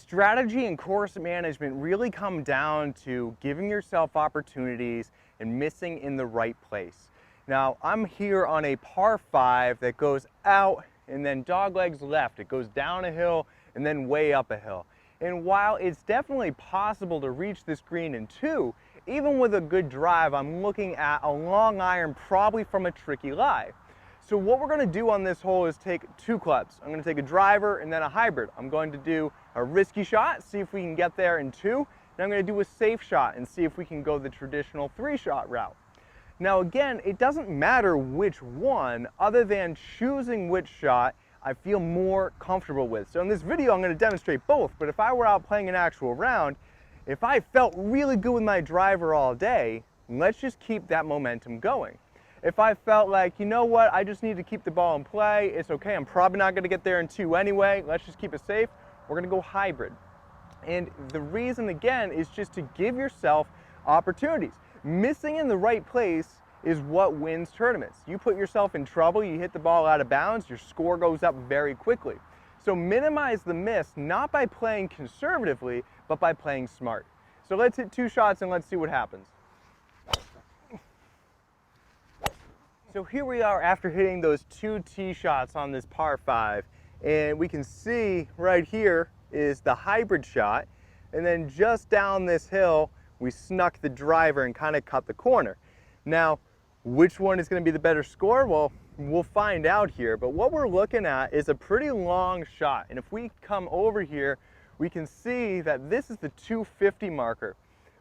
Strategy and course management really come down to giving yourself opportunities and missing in the right place. Now, I'm here on a par 5 that goes out and then doglegs left. It goes down a hill and then way up a hill. And while it's definitely possible to reach this green in 2, even with a good drive, I'm looking at a long iron probably from a tricky lie. So what we're going to do on this hole is take 2 clubs. I'm going to take a driver and then a hybrid. I'm going to do a risky shot, see if we can get there in 2. And I'm going to do a safe shot and see if we can go the traditional 3-shot route. Now again, it doesn't matter which one, other than choosing which shot I feel more comfortable with. So in this video, I'm going to demonstrate both, but if I were out playing an actual round, if I felt really good with my driver all day, let's just keep that momentum going. If I felt like, you know what, I just need to keep the ball in play, it's okay, I'm probably not going to get there in 2 anyway, let's just keep it safe, we're going to go hybrid. And the reason, again, is just to give yourself opportunities. Missing in the right place is what wins tournaments. You put yourself in trouble, you hit the ball out of bounds, your score goes up very quickly. So minimize the miss, not by playing conservatively, but by playing smart. So let's hit 2 shots and let's see what happens. So here we are after hitting those 2 tee shots on this par 5, and we can see right here is the hybrid shot, and then just down this hill we snuck the driver and kind of cut the corner. Now, which one is going to be the better score? Well, we'll find out here, but what we're looking at is a pretty long shot, and if we come over here we can see that this is the 250 marker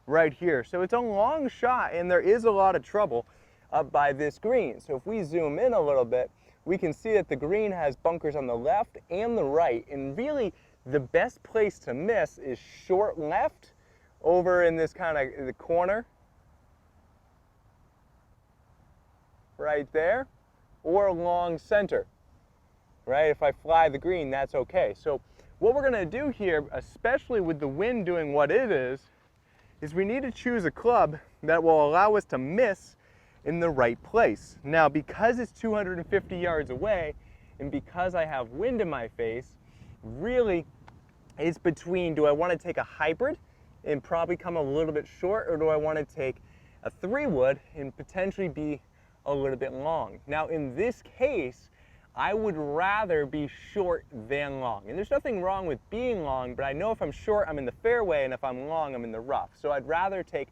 right here. So it's a long shot and there is a lot of trouble up by this green. So if we zoom in a little bit, we can see that the green has bunkers on the left and the right, and really the best place to miss is short left over in this kind of the corner right there, or long center, right? If I fly the green, that's okay. So what we're going to do here, especially with the wind doing what it is we need to choose a club that will allow us to miss in the right place. Now, because it's 250 yards away and because I have wind in my face, really it's between, do I want to take a hybrid and probably come a little bit short, or do I want to take a 3-wood and potentially be a little bit long? Now in this case, I would rather be short than long. And there's nothing wrong with being long, but I know if I'm short, I'm in the fairway, and if I'm long, I'm in the rough. So I'd rather take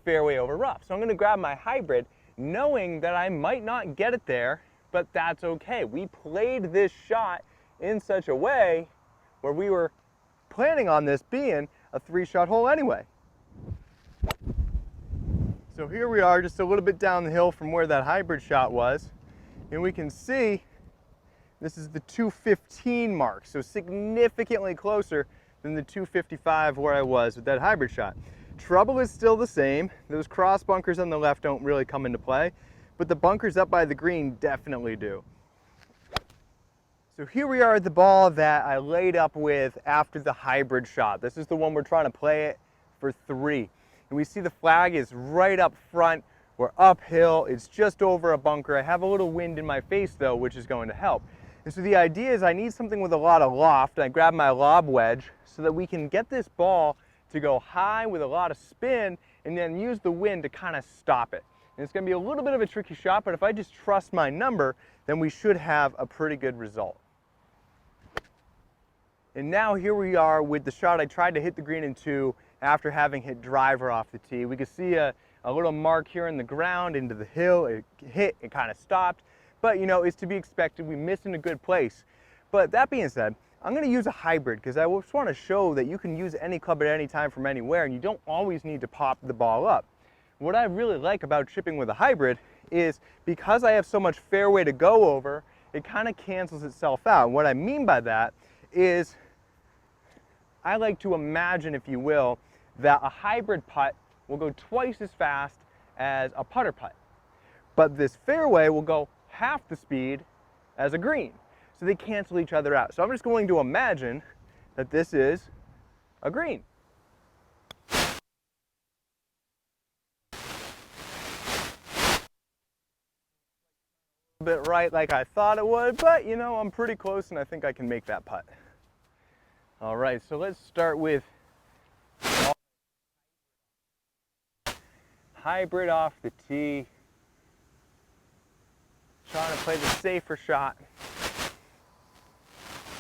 fairway over rough. So I'm going to grab my hybrid, knowing that I might not get it there, but that's okay. We played this shot in such a way where we were planning on this being a 3-shot hole anyway. So here we are, just a little bit down the hill from where that hybrid shot was, and we can see this is the 215 mark, so significantly closer than the 255 where I was with that hybrid shot. Trouble is still the same. Those cross bunkers on the left don't really come into play, but the bunkers up by the green definitely do. So here we are at the ball that I laid up with after the hybrid shot. This is the one we're trying to play it for 3. And we see the flag is right up front. We're uphill. It's just over a bunker. I have a little wind in my face though, which is going to help. And so the idea is I need something with a lot of loft. I grab my lob wedge so that we can get this ball to go high with a lot of spin and then use the wind to kind of stop it. And it's going to be a little bit of a tricky shot, but if I just trust my number, then we should have a pretty good result. And now here we are with the shot I tried to hit the green in 2 after having hit driver off the tee. We can see a little mark here in the ground into the hill. It hit, it kind of stopped. But you know, it's to be expected. We missed in a good place. But that being said, I'm going to use a hybrid because I just want to show that you can use any club at any time from anywhere and you don't always need to pop the ball up. What I really like about chipping with a hybrid is because I have so much fairway to go over, it kind of cancels itself out. And what I mean by that is I like to imagine, if you will, that a hybrid putt will go twice as fast as a putter putt. But this fairway will go half the speed as a green. So they cancel each other out. So I'm just going to imagine that this is a green. A bit right like I thought it would, but you know, I'm pretty close and I think I can make that putt. All right, so let's start with hybrid off the tee. Trying to play the safer shot.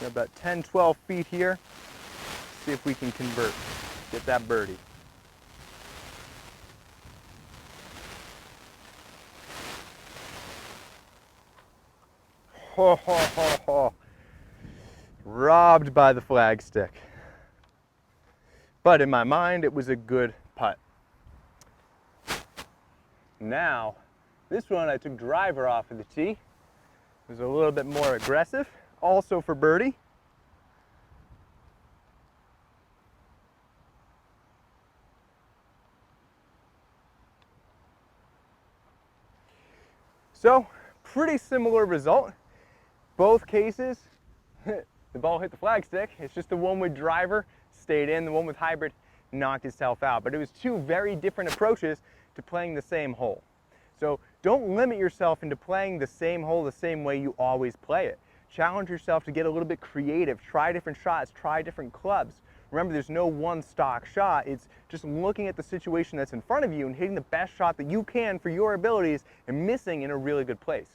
Got about 10, 12 feet here. See if we can convert, get that birdie. Ho, ho, ho, ho. Robbed by the flagstick. But in my mind, it was a good putt. Now, this one I took driver off of the tee. It was a little bit more aggressive, also for birdie. So, pretty similar result. Both cases, the ball hit the flagstick. It's just the one with driver stayed in, the one with hybrid knocked itself out. But it was two very different approaches to playing the same hole. So don't limit yourself into playing the same hole the same way you always play it. Challenge yourself to get a little bit creative. Try different shots, try different clubs. Remember, there's no one stock shot. It's just looking at the situation that's in front of you and hitting the best shot that you can for your abilities and missing in a really good place.